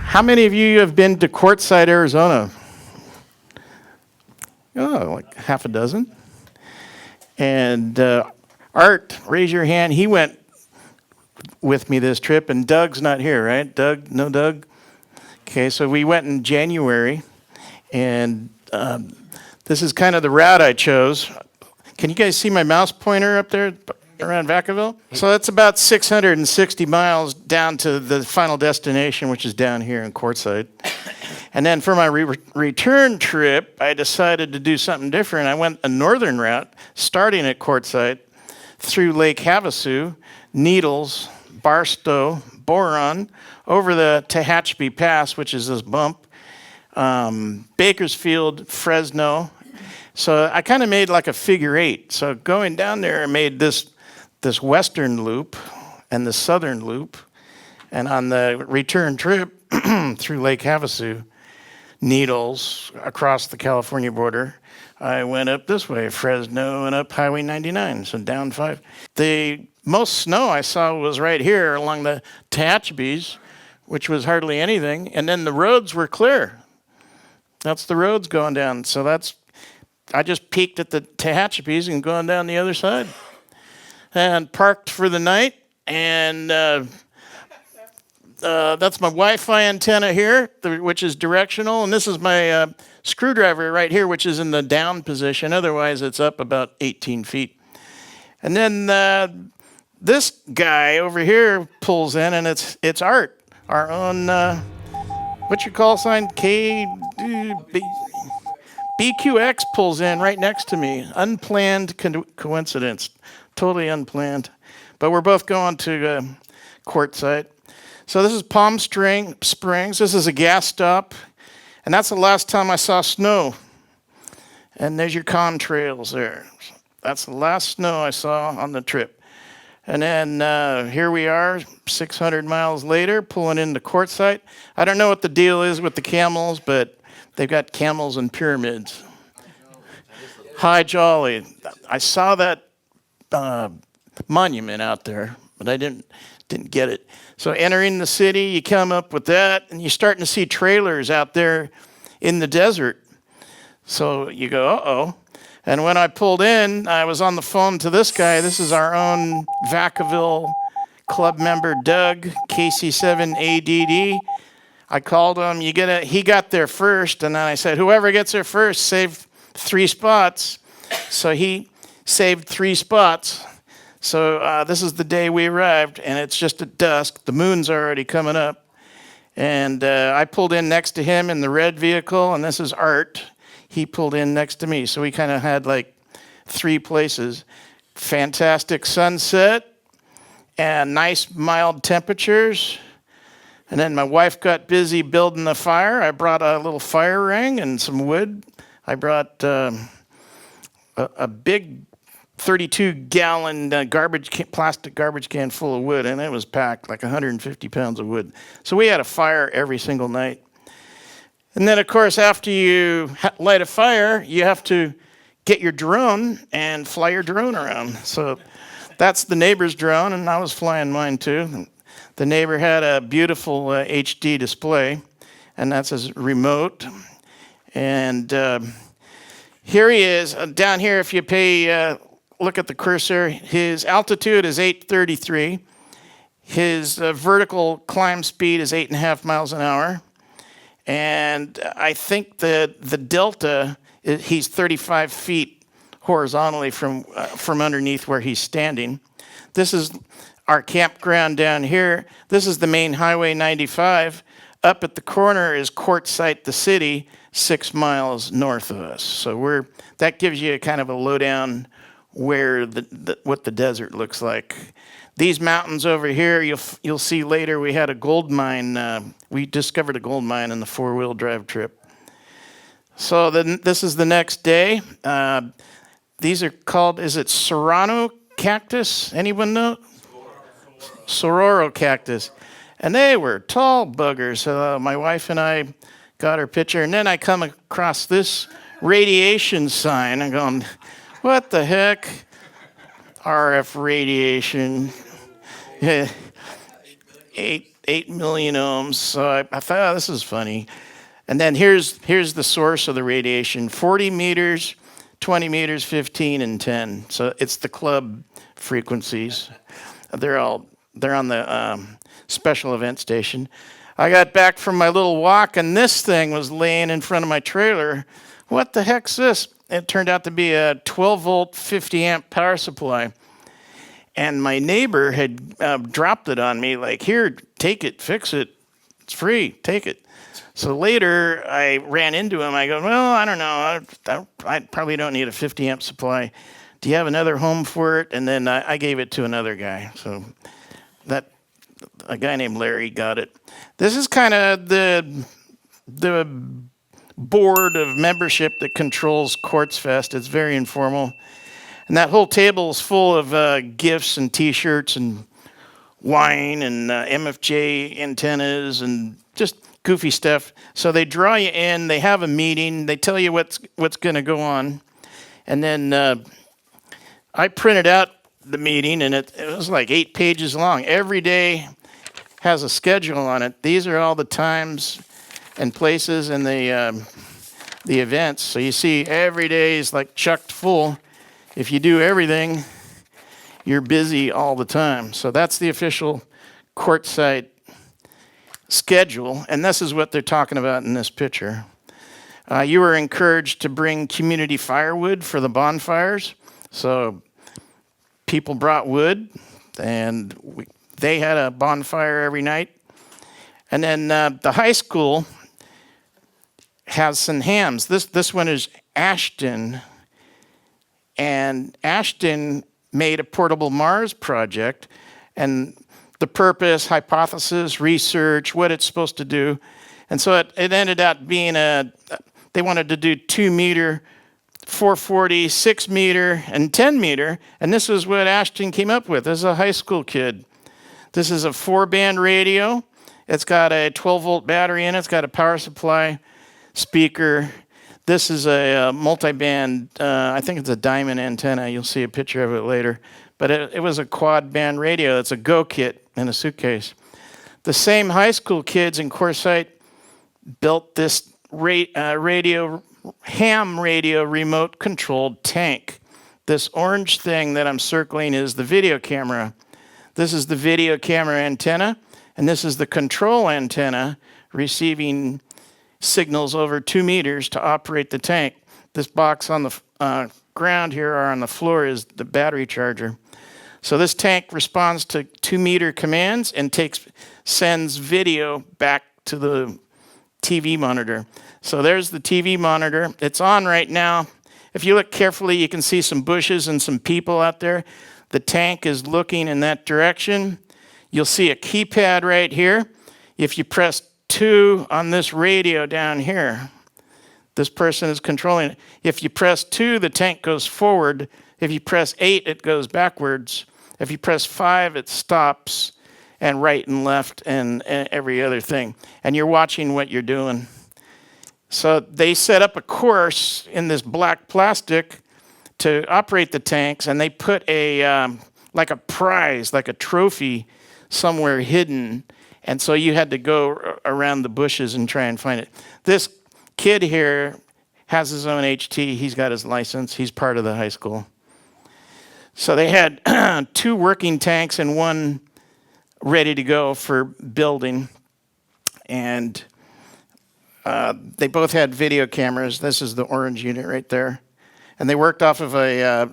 How many of you have been to Quartzsite, Arizona? Oh, like half a dozen. And Art, raise your hand. He went with me this trip, and Doug's not here, right? Doug? No Doug? Okay, so we went in January, and this is kind of the route I chose. Can you guys see my mouse pointer up there around Vacaville? So that's about 660 miles down to the final destination, which is down here in Quartzsite. And then for my return trip, I decided to do something different. I went a northern route, starting at Quartzsite, through Lake Havasu, Needles, Barstow, Boron, over the Tehachapi Pass, which is this bump, Bakersfield, Fresno. So I kind of made like a figure eight. So going down there, I made this western loop and the southern loop. And on the return trip through Lake Havasu, Needles, across the California border, I went up this way, Fresno, and up Highway 99, so down 5. The most snow I saw was right here along the Tehachapis, which was hardly anything, and then the roads were clear. That's the roads going down. So I just peeked at the Tehachapis and going down the other side. And parked for the night, and that's my Wi-Fi antenna here, which is directional, and this is my screwdriver right here, which is in the down position. Otherwise, it's up about 18 feet. And then this guy over here pulls in, and it's Art, our own, what's your call sign? BQX pulls in right next to me. Unplanned coincidence. Totally unplanned. But we're both going to Quartzsite. So this is Palm Springs. This is a gas stop. And that's the last time I saw snow. And there's your contrails there. That's the last snow I saw on the trip. And then here we are, 600 miles later, pulling into Quartzsite. I don't know what the deal is with the camels, but they've got camels and pyramids. Hi, jolly. I saw that monument out there, but I didn't get it. So entering the city, you come up with that, and you're starting to see trailers out there in the desert. So you go, uh-oh. And when I pulled in, I was on the phone to this guy. This is our own Vacaville club member, Doug, KC7ADD. I called him. He got there first, and then I said, whoever gets there first, save 3 spots. So he saved 3 spots. So this is the day we arrived, and it's just at dusk. The moon's already coming up. And I pulled in next to him in the red vehicle, and this is Art. He pulled in next to me. So we kind of had like 3 places. Fantastic sunset and nice mild temperatures. And then my wife got busy building the fire. I brought a little fire ring and some wood. I brought a big 32-gallon plastic garbage can full of wood, and it was packed like 150 pounds of wood. So we had a fire every single night. And then, of course, after you light a fire, you have to get your drone and fly your drone around. So that's the neighbor's drone, and I was flying mine too. The neighbor had a beautiful HD display, and that's his remote. And here he is, down here, if you look at the cursor, his altitude is 833. His vertical climb speed is 8.5 miles an hour. And I think that the delta, he's 35 feet horizontally from underneath where he's standing. This is our campground down here. This is the main Highway 95. Up at the corner is Quartzsite, the city, 6 miles north of us. So that gives you kind of a lowdown where what the desert looks like. These mountains over here, you'll see later, we had a gold mine. We discovered a gold mine in the 4-wheel drive trip. So then this is the next day. These are called, is it Serrano Cactus? Anyone know? Serrano Cactus. And they were tall buggers. So my wife and I got her picture. And then I come across this radiation sign. I'm going, what the heck? RF radiation, 8 million ohms. So I thought, oh, this is funny. And then here's the source of the radiation: 40 meters, 20 meters, 15, and 10. So it's the club frequencies. They're on the special event station. I got back from my little walk, and this thing was laying in front of my trailer. What the heck's this? It turned out to be a 12-volt, 50-amp power supply. And my neighbor had dropped it on me, like, here, take it, fix it. It's free, take it. So later, I ran into him. I go, well, I don't know. I probably don't need a 50-amp supply. Do you have another home for it? And then I gave it to another guy. So a guy named Larry got it. This is kind of the board of membership that controls Quartzfest. It's very informal. And that whole table is full of gifts and T-shirts and wine and MFJ antennas and just goofy stuff. So they draw you in. They have a meeting. They tell you what's going to go on. And then I printed out the meeting, and it was like 8 pages long. Every day has a schedule on it. These are all the times and places and the events. So you see every day is like chucked full. If you do everything, you're busy all the time. So that's the official Quartzsite schedule, and this is what they're talking about in this picture. You were encouraged to bring community firewood for the bonfires. So people brought wood, and they had a bonfire every night. And then the high school has some hams. This one is Ashton. And Ashton made a portable Mars project, and the purpose, hypothesis, research, what it's supposed to do. And so it ended up being they wanted to do 2 meter, 440, 6 meter, and 10 meter. And this is what Ashton came up with. This is a high school kid. This is a 4-band radio. It's got a 12-volt battery in it. It's got a power supply, speaker. This is a multi-band, I think it's a diamond antenna. You'll see a picture of it later. But it was a quad-band radio. It's a Go kit in a suitcase. The same high school kids in Quartzsite built this ham radio remote-controlled tank. This orange thing that I'm circling is the video camera. This is the video camera antenna, and this is the control antenna receiving signals over 2 meters to operate the tank. This box on the ground here or on the floor is the battery charger. So this tank responds to 2-meter commands and sends video back to the TV monitor. So there's the TV monitor. It's on right now. If you look carefully, you can see some bushes and some people out there. The tank is looking in that direction. You'll see a keypad right here. If you press 2 on this radio down here, this person is controlling it. If you press 2, the tank goes forward. If you press 8, it goes backwards. If you press 5, it stops, and right and left and every other thing. And you're watching what you're doing. So they set up a course in this black plastic to operate the tanks, and they put like a prize, like a trophy somewhere hidden. And so you had to go around the bushes and try and find it. This kid here has his own HT. He's got his license. He's part of the high school. So they had 2 working tanks and 1 ready to go for building. And they both had video cameras. This is the orange unit right there. And they worked off of a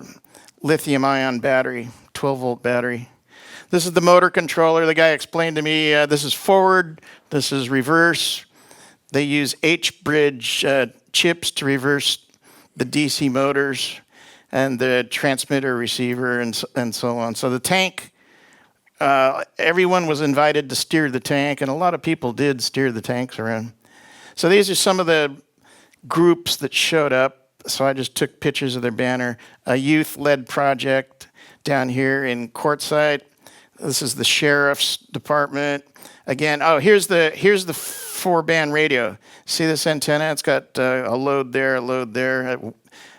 lithium-ion battery, 12-volt battery. This is the motor controller. The guy explained to me, this is forward, this is reverse. They use H-bridge chips to reverse the DC motors and the transmitter receiver and so on. So the tank, everyone was invited to steer the tank, and a lot of people did steer the tanks around. So these are some of the groups that showed up. So I just took pictures of their banner. A youth-led project down here in Quartzsite. This is the sheriff's department. Again, here's the 4-band radio. See this antenna? It's got a load there,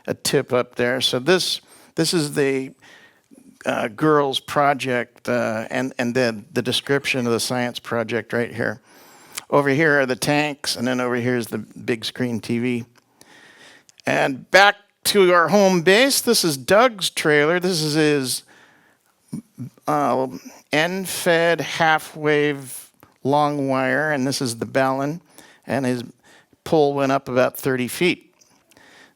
a tip up there. So this is the girls project and then the description of the science project right here. Over here are the tanks, and then over here is the big screen TV. And back to our home base, this is Doug's trailer. This is his end-fed half-wave long wire, and this is the ballon, and his pole went up about 30 feet.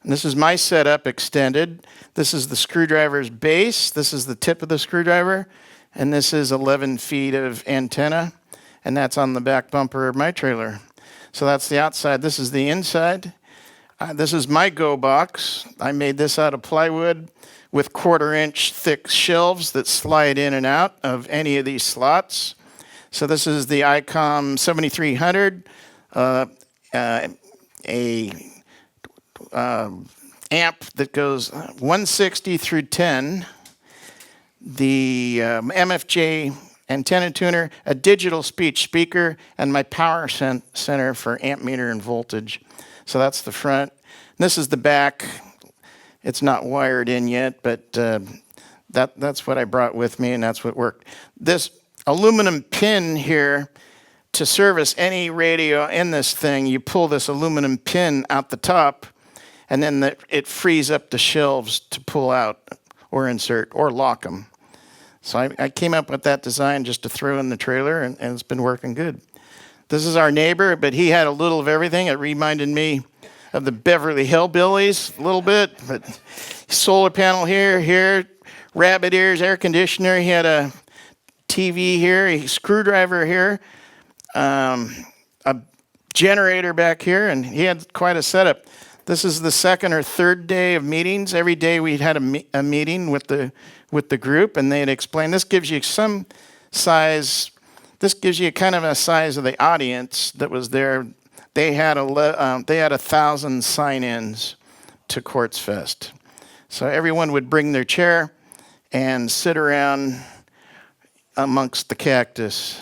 And this is my setup extended. This is the screwdriver's base. This is the tip of the screwdriver, and this is 11 feet of antenna, and that's on the back bumper of my trailer. So that's the outside. This is the inside. This is my go box. I made this out of plywood with 1/4-inch thick shelves that slide in and out of any of these slots. So this is the IMCOMM 7300, amp that goes 160 through 10, the MFJ antenna tuner, a digital speech speaker, and my power center for amp meter and voltage. So that's the front. This is the back. It's not wired in yet, but that's what I brought with me, and that's what worked. This aluminum pin here, to service any radio in this thing, you pull this aluminum pin out the top, and then it frees up the shelves to pull out or insert or lock them. So I came up with that design just to throw in the trailer, and it's been working good. This is our neighbor, but he had a little of everything. It reminded me of the Beverly Hillbillies a little bit, but solar panel here, rabbit ears, air conditioner. He had a TV here, a screwdriver here, a generator back here, and he had quite a setup. This is the second or third day of meetings. Every day we had a meeting with the group, and they'd explain. This gives you some size. This gives you kind of a size of the audience that was there. They had 1,000 sign-ins to Quartzfest. So everyone would bring their chair and sit around amongst the cactus.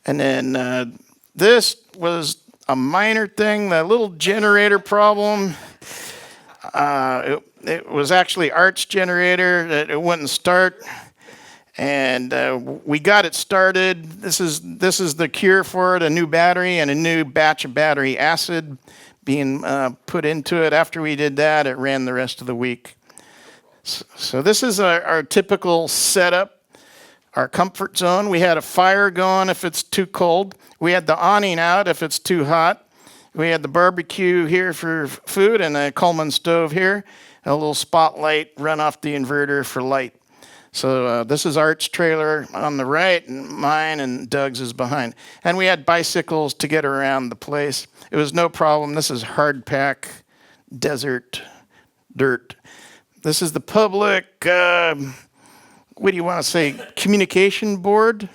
And then this was a minor thing, the little generator problem. It was actually Art's generator that it wouldn't start. And we got it started. This is the cure for it, a new battery and a new batch of battery acid being put into it. After we did that, it ran the rest of the week. So this is our typical setup, our comfort zone. We had a fire going if it's too cold. We had the awning out if it's too hot. We had the barbecue here for food and a Coleman stove here, a little spotlight run off the inverter for light. So this is Art's trailer on the right, and mine and Doug's is behind. And we had bicycles to get around the place. It was no problem. This is hard pack, desert, dirt. This is the public, what do you want to say, communication board.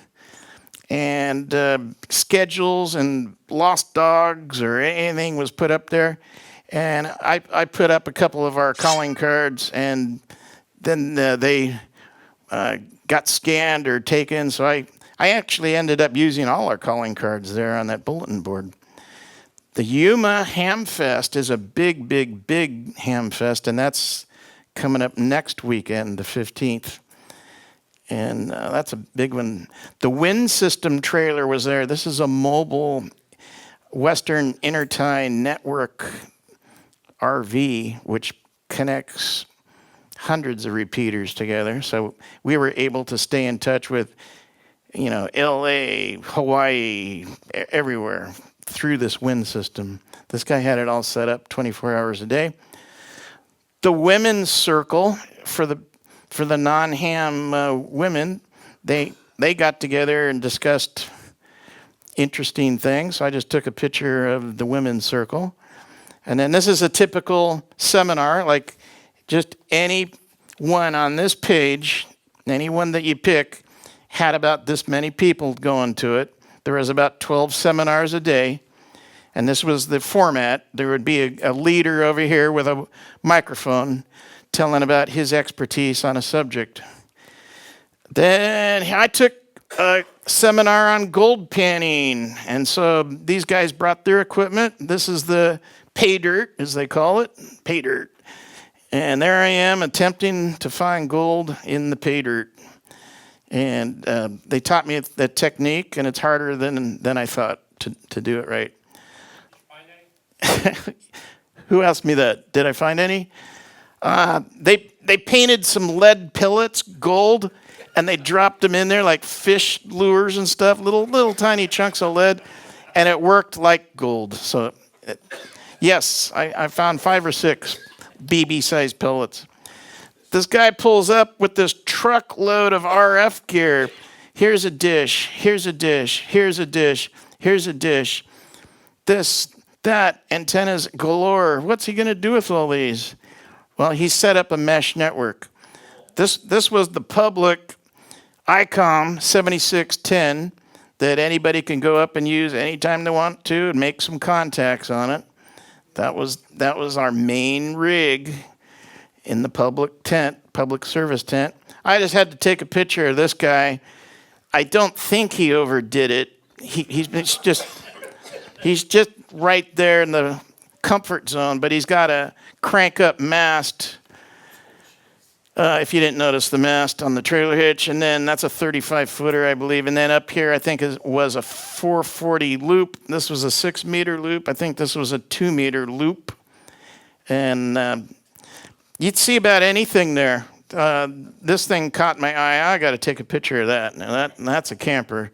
And schedules and lost dogs or anything was put up there. And I put up a couple of our calling cards, and then they got scanned or taken. So I actually ended up using all our calling cards there on that bulletin board. The Yuma Hamfest is a big, big, big hamfest, and that's coming up next weekend, the 15th. And that's a big one. The wind system trailer was there. This is a mobile Western Intertie Network RV, which connects hundreds of repeaters together. So we were able to stay in touch with, LA, Hawaii, everywhere through this wind system. This guy had it all set up 24 hours a day. The women's circle for the non-ham women, they got together and discussed interesting things. So I just took a picture of the women's circle. And then this is a typical seminar, like just any one on this page, any one that you pick, had about this many people going to it. There was about 12 seminars a day. And this was the format. There would be a leader over here with a microphone telling about his expertise on a subject. Then I took a seminar on gold panning. And so these guys brought their equipment. This is the pay dirt, as they call it, pay dirt. And there I am attempting to find gold in the pay dirt. And they taught me the technique, and it's harder than I thought to do it right. Find any? Who asked me that? Did I find any? They painted some lead pellets gold, and they dropped them in there like fish lures and stuff, little tiny chunks of lead, and it worked like gold. So, yes, I found 5 or 6 BB-sized pellets. This guy pulls up with this truckload of RF gear. Here's a dish, here's a dish, here's a dish, here's a dish. This, that, antennas galore. What's he going to do with all these? Well, he set up a mesh network. This was the public EMCOMM 7610 that anybody can go up and use anytime they want to and make some contacts on it. That was our main rig in the public service tent. I just had to take a picture of this guy. I don't think he overdid it. He's just right there in the comfort zone, but he's got a crank up mast. If you didn't notice the mast on the trailer hitch, and then that's a 35 footer, I believe. And then up here, I think was a 440 loop. This was a 6 meter loop. I think this was a 2 meter loop. And you'd see about anything there. This thing caught my eye. I got to take a picture of that. Now that's a camper.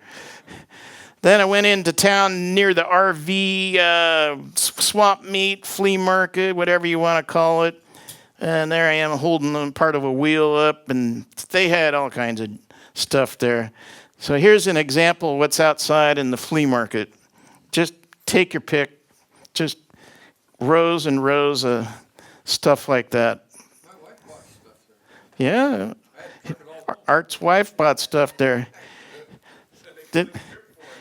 Then I went into town near the RV swamp meet, flea market, whatever you want to call it. And there I am holding part of a wheel up, and they had all kinds of stuff there. So here's an example of what's outside in the flea market. Just take your pick. Just rows and rows of stuff like that. My wife bought stuff there. Yeah. Art's wife bought stuff there.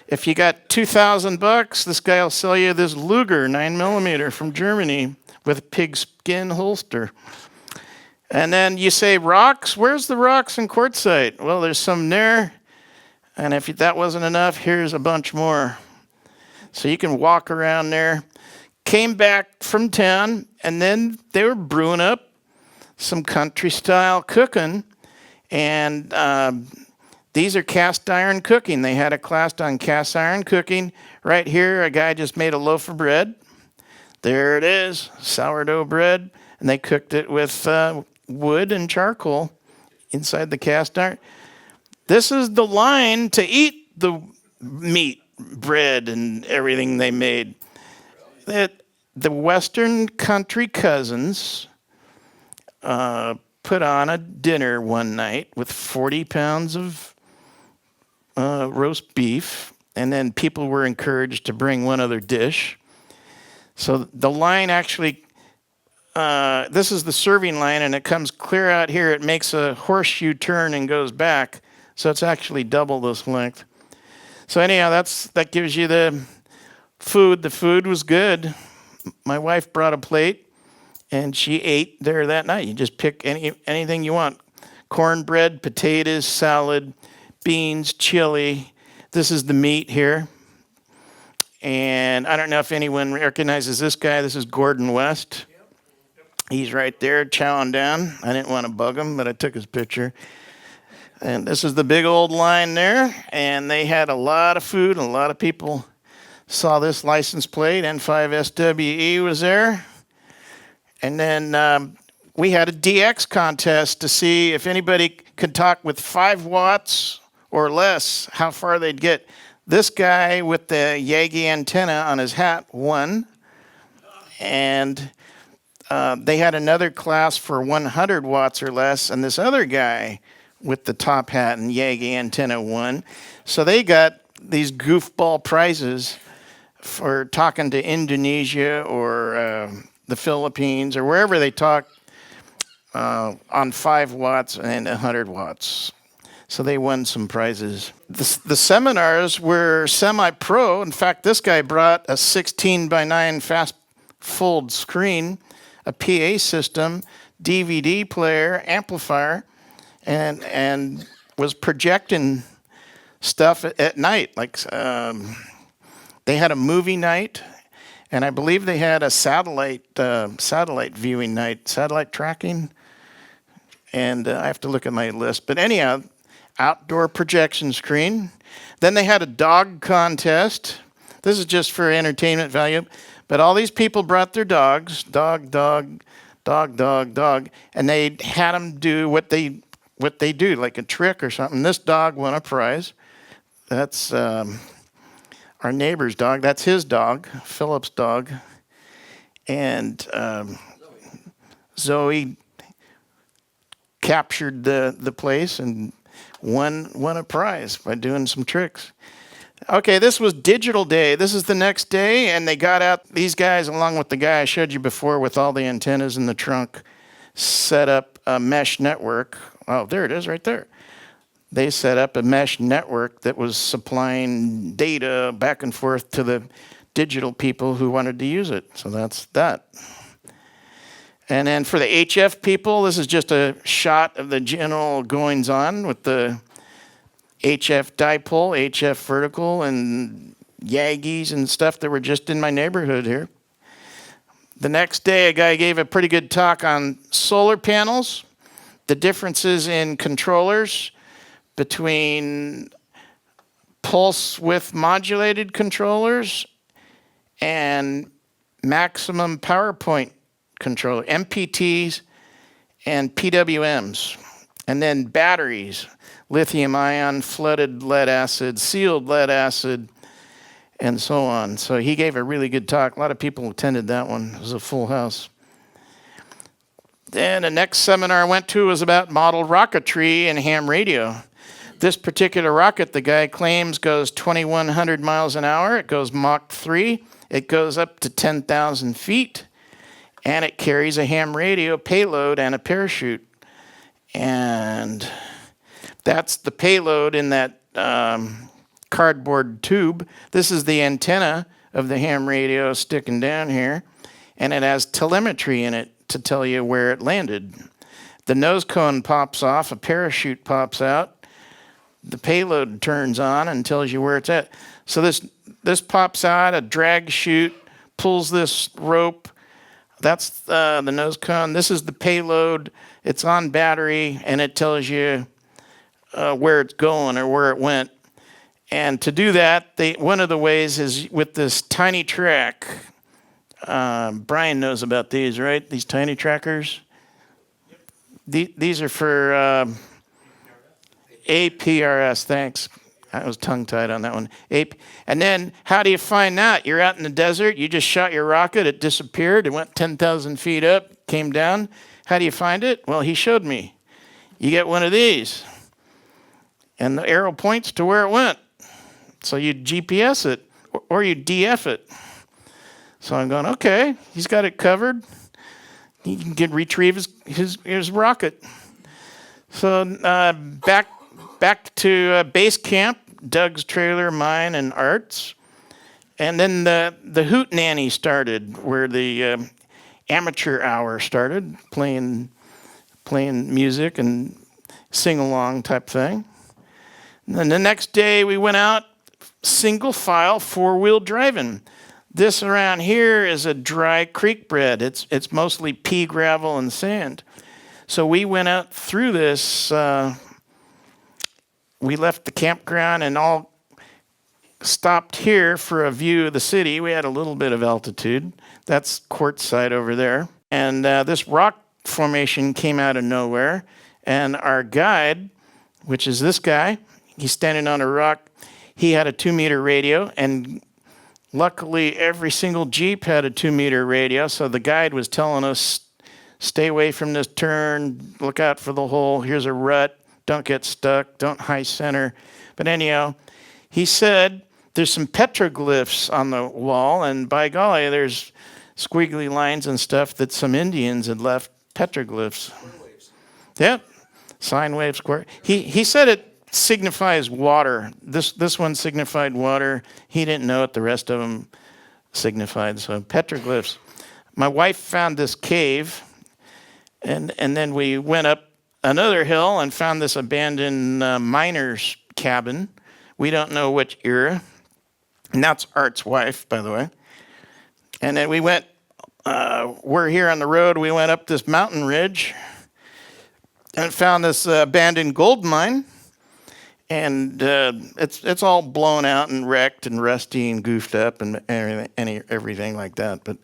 If you got $2,000, this guy will sell you this Luger 9mm from Germany with a pigskin holster. And then you say rocks. Where's the rocks in Quartzsite? Well, there's some there. And if that wasn't enough, here's a bunch more. So you can walk around there. Came back from town, and then they were brewing up some country-style cooking. And these are cast iron cooking. They had a class on cast iron cooking. Right here, a guy just made a loaf of bread. There it is, sourdough bread. And they cooked it with wood and charcoal inside the cast iron. This is the line to eat the meat, bread, and everything they made. The Western country cousins put on a dinner one night with 40 pounds of roast beef, and then people were encouraged to bring one other dish. So the line actually, this is the serving line, and it comes clear out here. It makes a horseshoe turn and goes back, so it's actually double this length. So anyhow, that gives you the food. The food was good. My wife brought a plate, and she ate there that night. You just pick anything you want. Cornbread, potatoes, salad, beans, chili. This is the meat here. And I don't know if anyone recognizes this guy. This is Gordon West. He's right there chowing down. I didn't want to bug him, but I took his picture. And this is the big old line there. And they had a lot of food, and a lot of people saw this license plate. N5SWE was there. And then we had a DX contest to see if anybody could talk with 5 watts or less, how far they'd get. This guy with the Yagi antenna on his hat won. And they had another class for 100 watts or less, and this other guy with the top hat and Yagi antenna won. So they got these goofball prizes for talking to Indonesia or the Philippines or wherever they talk on 5 watts and 100 watts. So they won some prizes. The seminars were semi-pro. In fact, this guy brought a 16:9 fast fold screen, a PA system, DVD player, amplifier, and was projecting stuff at night. Like they had a movie night, And I believe they had a satellite viewing night, satellite tracking. And I have to look at my list. But anyhow, outdoor projection screen. Then they had a dog contest. This is just for entertainment value. But all these people brought their dogs, dog, and they had them do what they do, like a trick or something. This dog won a prize. That's our neighbor's dog. That's his dog, Philip's dog. And Zoe captured the place and won a prize by doing some tricks. Okay, this was digital day. This is the next day, and they got out, these guys, along with the guy I showed you before with all the antennas in the trunk, set up a mesh network. Oh, there it is right there. They set up a mesh network that was supplying data back and forth to the digital people who wanted to use it. So that's that. And then for the HF people, this is just a shot of the general goings on with the HF dipole, HF vertical, and Yagis and stuff that were just in my neighborhood here. The next day, a guy gave a pretty good talk on solar panels, the differences in controllers between pulse width modulated controllers and maximum power point controller, MPTs and PWMs. And then batteries, lithium ion, flooded lead acid, sealed lead acid, and so on. So he gave a really good talk. A lot of people attended that one. It was a full house. Then the next seminar I went to was about model rocketry and ham radio. This particular rocket, the guy claims, goes 2,100 miles an hour. It goes Mach 3. It goes up to 10,000 feet. And it carries a ham radio payload and a parachute. And that's the payload in that cardboard tube. This is the antenna of the ham radio sticking down here. And it has telemetry in it to tell you where it landed. The nose cone pops off, a parachute pops out. The payload turns on and tells you where it's at. So this pops out, a drag chute, pulls this rope. That's the nose cone. This is the payload. It's on battery, and it tells you where it's going or where it went. And to do that, one of the ways is with this tiny track. Brian knows about these, right? These tiny trackers. These are for APRS, thanks. I was tongue-tied on that one. And then how do you find that? You're out in the desert. You just shot your rocket. It disappeared. It went 10,000 feet up, came down. How do you find it? Well, he showed me. You get one of these. And the arrow points to where it went. So you GPS it or you DF it. So I'm going, okay, he's got it covered. He can retrieve his rocket. So back to base camp, Doug's trailer, mine, and Art's. And then the Hoot Nanny started, where the amateur hour started, playing music and sing-along type thing. And then the next day we went out, single file, four-wheel driving. This around here is a dry creek bed. It's mostly pea, gravel, and sand. So we went out through this. We left the campground and all stopped here for a view of the city. We had a little bit of altitude. That's Quartzsite over there. And this rock formation came out of nowhere. And our guide, which is this guy, he's standing on a rock. He had a 2-meter radio, and luckily every single Jeep had a 2-meter radio. So the guide was telling us, stay away from this turn, look out for the hole, here's a rut, don't get stuck, don't high center. But anyhow, he said there's some petroglyphs on the wall, and by golly, there's squiggly lines and stuff that some Indians had left petroglyphs. Yep, sine wave square. He said it signifies water. This one signified water. He didn't know what the rest of them signified. So petroglyphs. My wife found this cave, and then we went up another hill and found this abandoned miner's cabin. We don't know which era. And that's Art's wife, by the way. And then we went, we're here on the road, we went up this mountain ridge and found this abandoned gold mine. And it's all blown out and wrecked and rusty and goofed up and everything like that. But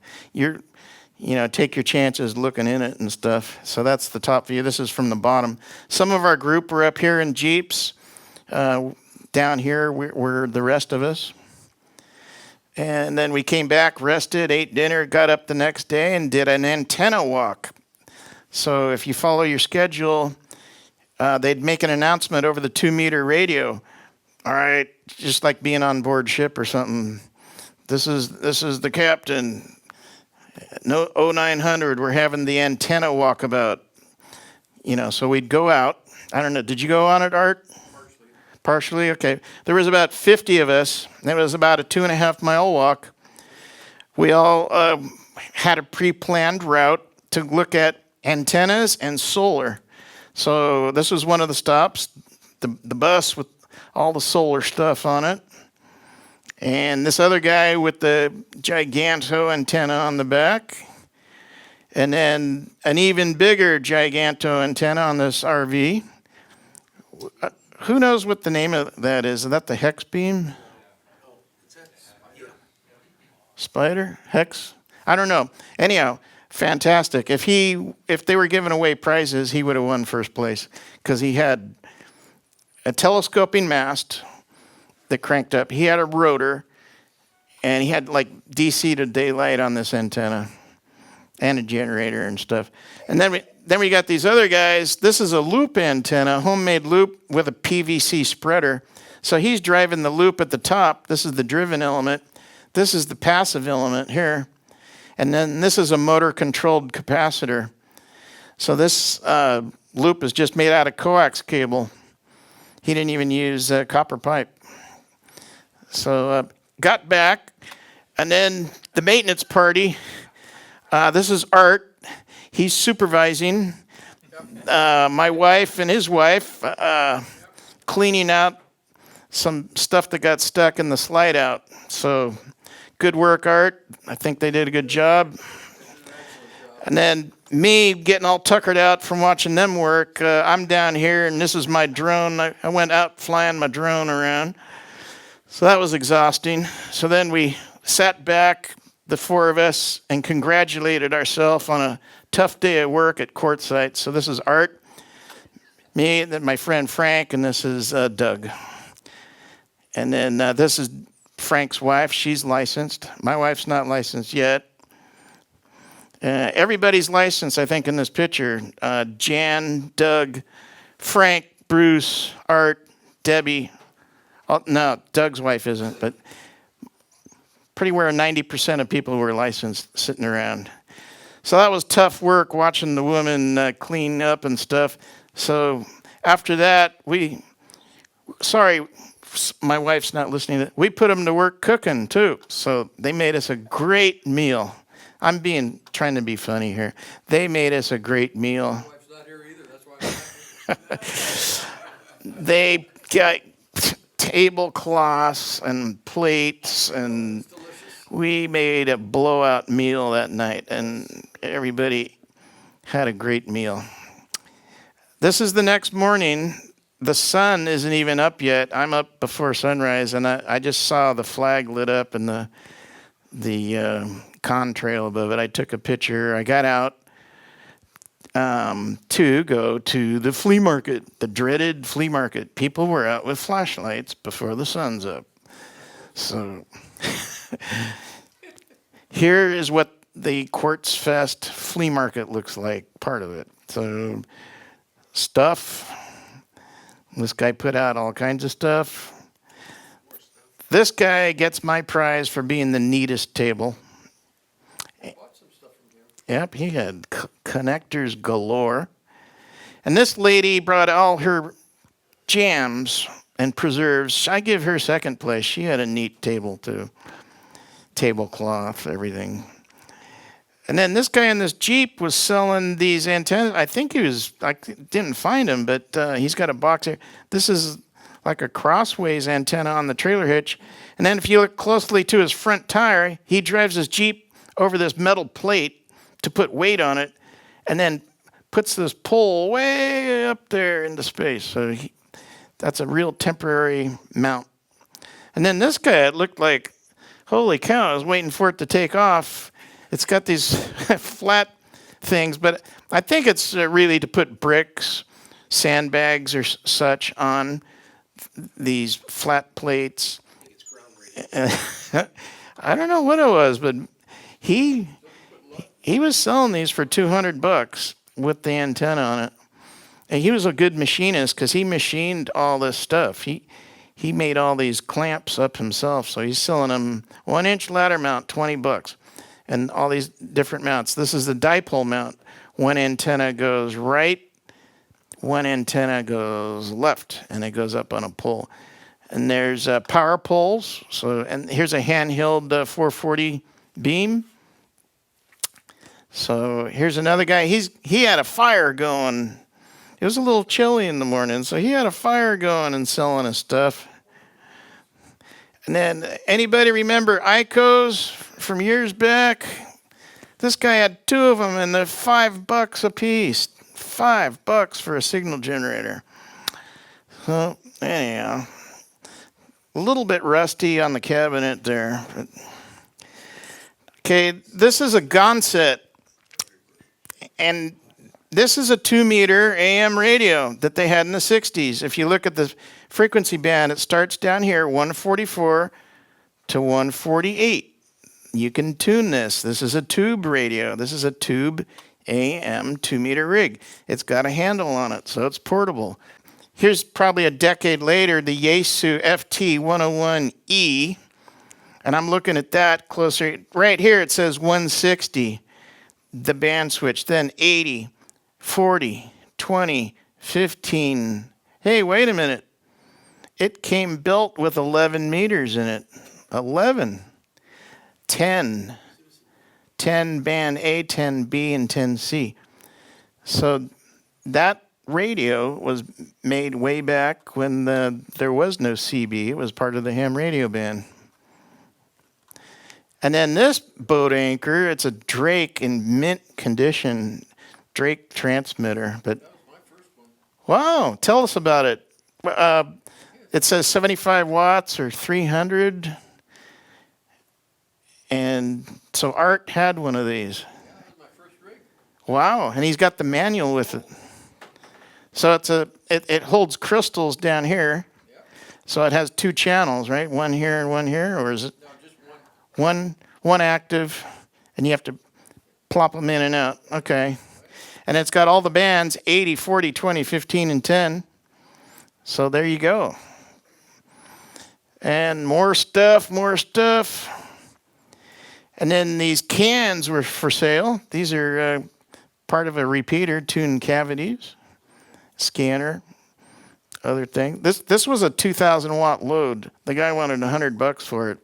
take your chances looking in it and stuff. So that's the top view. This is from the bottom. Some of our group were up here in Jeeps. Down here were the rest of us. And then we came back, rested, ate dinner, got up the next day, and did an antenna walk. So if you follow your schedule, they'd make an announcement over the 2-meter radio. All right, just like being on board ship or something. This is the captain. No 0900. We're having the antenna walkabout. So we'd go out. I don't know. Did you go on it, Art? Partially. Okay. There was about 50 of us. It was about a 2.5-mile walk. We all had a pre-planned route to look at antennas and solar. So this was one of the stops, the bus with all the solar stuff on it. And this other guy with the giganto antenna on the back. And then an even bigger giganto antenna on this RV. Who knows what the name of that is? Is that the hex beam? Spider? Hex? I don't know. Anyhow, fantastic. If they were giving away prizes, he would have won first place because he had a telescoping mast that cranked up. He had a rotor, and he had like DC to daylight on this antenna and a generator and stuff. And then we got these other guys. This is a loop antenna, homemade loop with a PVC spreader. So he's driving the loop at the top. This is the driven element. This is the passive element here. And then this is a motor-controlled capacitor. So this loop is just made out of coax cable. He didn't even use copper pipe. So got back, and then the maintenance party. This is Art. He's supervising. My wife and his wife cleaning out some stuff that got stuck in the slide out. So good work, Art. I think they did a good job. And then me getting all tuckered out from watching them work. I'm down here, and this is my drone. I went out flying my drone around. So that was exhausting. So then we sat back, the four of us, and congratulated ourselves on a tough day at work at Quartzsite. So this is Art, me, then my friend Frank, and this is Doug. And then this is Frank's wife. She's licensed. My wife's not licensed yet. Everybody's licensed, I think, in this picture. Jan, Doug, Frank, Bruce, Art, Debbie. Oh, no, Doug's wife isn't, but pretty well 90% of people were licensed sitting around. So that was tough work watching the woman clean up and stuff. So after that, my wife's not listening. We put them to work cooking too. So they made us a great meal. I'm trying to be funny here. They made us a great meal. My wife's not here either. That's why. They got tablecloths and plates, and we made a blowout meal that night, and everybody had a great meal. This is the next morning. The sun isn't even up yet. I'm up before sunrise, and I just saw the flag lit up and the contrail above it. I took a picture. I got out to go to the flea market, the dreaded flea market. People were out with flashlights before the sun's up. So here is what the Quartzfest flea market looks like, part of it. So stuff. This guy put out all kinds of stuff. This guy gets my prize for being the neatest table. Yep, he had connectors galore. And this lady brought all her jams and preserves. I give her second place. She had a neat table too. Tablecloth, everything. And then this guy in this Jeep was selling these antennas. I didn't find him, but he's got a box here. This is like a crossways antenna on the trailer hitch. And then if you look closely to his front tire, he drives his Jeep over this metal plate to put weight on it, and then puts this pole way up there into space. So that's a real temporary mount. And then this guy, it looked like, holy cow, I was waiting for it to take off. It's got these flat things, but I think it's really to put bricks, sandbags or such on these flat plates. I don't know what it was, but he was selling these for $200 with the antenna on it. And he was a good machinist because he machined all this stuff. He made all these clamps up himself, so he's selling them 1-inch ladder mount, $20, and all these different mounts. This is the dipole mount. One antenna goes right, one antenna goes left, and it goes up on a pole. And there's power poles. So, and here's a handheld 440 beam. So here's another guy. He had a fire going. It was a little chilly in the morning, so he had a fire going and selling his stuff. And then anybody remember ICOs from years back? This guy had 2 of them, and they're $5 a piece. $5 for a signal generator. So anyhow, a little bit rusty on the cabinet there. But. Okay, this is a Gonset, and this is a 2-meter AM radio that they had in the 60s. If you look at the frequency band, it starts down here, 144 to 148. You can tune this. This is a tube radio. This is a tube AM 2-meter rig. It's got a handle on it, so it's portable. Here's probably a decade later, the Yaesu FT101E, and I'm looking at that closer. Right here it says 160, the band switch, then 80. 40, 20, 15. Hey, wait a minute. It came built with 11 meters in it. 11. 10. 10 band A, 10B, and 10C. So that radio was made way back when there was no CB. It was part of the ham radio band. And then this boat anchor, it's a Drake in mint condition. Drake transmitter, but wow, tell us about it. It says 75 watts or 300, and so Art had one of these. Yeah, that's my first rig. Wow, and he's got the manual with it. So it holds crystals down here. Yeah. So it has 2 channels, right? One here and one here, or is it? No, just one. One active, and you have to plop them in and out. Okay. And it's got all the bands, 80, 40, 20, 15, and 10. So there you go. And more stuff. And then these cans were for sale. These are part of a repeater, tuned cavities, scanner, other thing. This was a 2,000 watt load. The guy wanted $100 for it.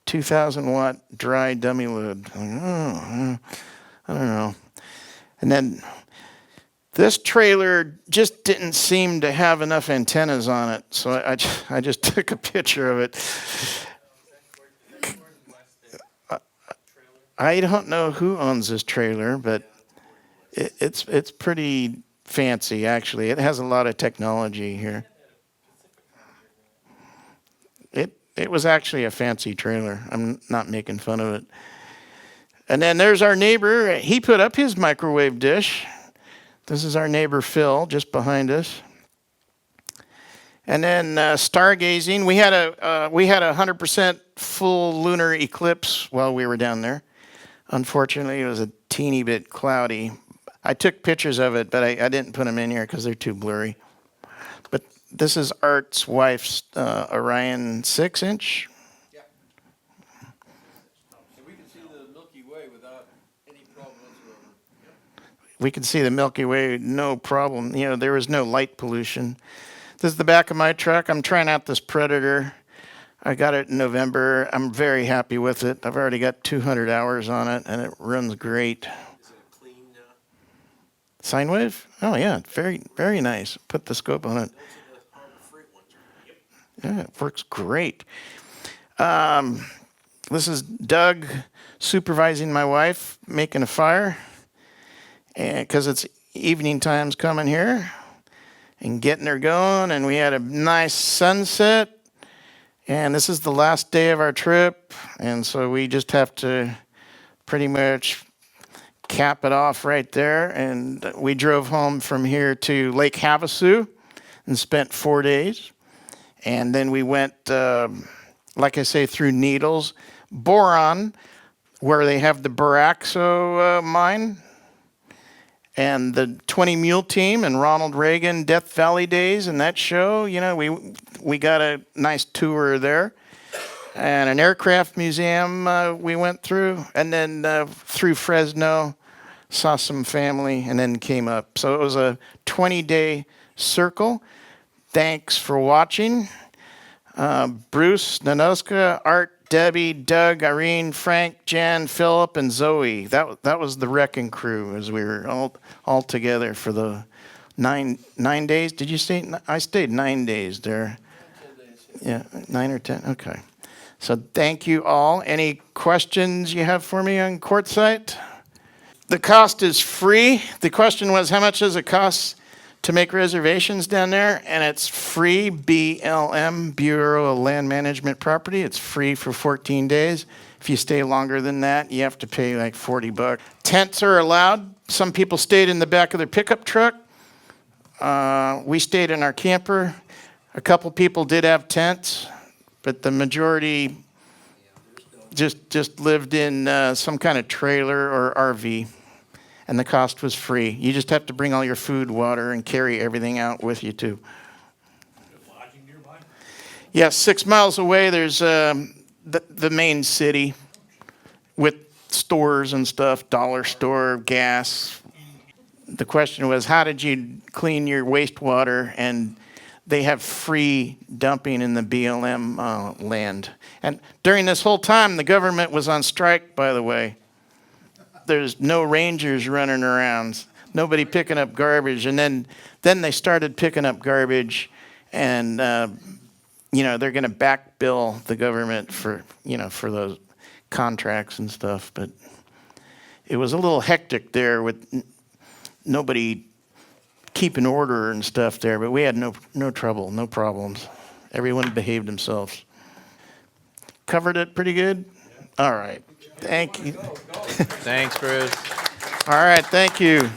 2,000 watt dry dummy load. I don't know. And then this trailer just didn't seem to have enough antennas on it, so I just took a picture of it. I don't know who owns this trailer, but it's pretty fancy, actually. It has a lot of technology here. It was actually a fancy trailer. I'm not making fun of it. And then there's our neighbor. He put up his microwave dish. This is our neighbor Phil, just behind us. And then stargazing. We had a 100% full lunar eclipse while we were down there. Unfortunately, it was a teeny bit cloudy. I took pictures of it, but I didn't put them in here because they're too blurry. But this is Art's wife's Orion 6-inch. Yeah. And we can see the Milky Way without any problem whatsoever. Yep. We could see the Milky Way, no problem. You know, there was no light pollution. This is the back of my truck. I'm trying out this Predator. I got it in November. I'm very happy with it. I've already got 200 hours on it, and it runs great. Is it a clean Sine wave? Oh, yeah, very, very nice. Put the scope on it. freight one? Yep. Yeah, it works great. This is Doug supervising my wife making a fire, and because it's evening time's coming here, and getting her going. And we had a nice sunset. And this is the last day of our trip, and so we just have to pretty much cap it off right there. And we drove home from here to Lake Havasu and spent 4 days. And then we went, like I say, through Needles, Boron, where they have the Baraxo mine, and the 20 Mule Team and Ronald Reagan Death Valley Days and that show. You know, we got a nice tour there. And an aircraft museum we went through. And then through Fresno, saw some family, and then came up. So it was a 20-day circle. Thanks for watching. Bruce, Nanoska, Art, Debbie, Doug, Irene, Frank, Jan, Philip, and Zoe. That was the wrecking crew as we were all together for the nine days. Did you stay? I stayed 9 days there. 10 days. Yeah, 9 or 10. Okay. So thank you all. Any questions you have for me on Quartzsite? The cost is free. The question was, how much does it cost to make reservations down there? And it's free, BLM, Bureau of Land Management Property. It's free for 14 days. If you stay longer than that, you have to pay like $40. Tents are allowed. Some people stayed in the back of their pickup truck. We stayed in our camper. A couple people did have tents, but the majority just lived in some kind of trailer or RV. And the cost was free. You just have to bring all your food, water, and carry everything out with you, too. Lodging nearby? Yes, 6 miles away, there's the main city with stores and stuff, dollar store, gas. The question was, how did you clean your wastewater? And they have free dumping in the BLM land. And during this whole time, the government was on strike, by the way. There's no rangers running around, nobody picking up garbage. And then they started picking up garbage, and they're going to back bill the government for those contracts and stuff. But it was a little hectic there with nobody keeping order and stuff there. But we had no trouble, no problems. Everyone behaved themselves. Covered it pretty good? All right. Thank you. Thanks, Bruce. All right, thank you.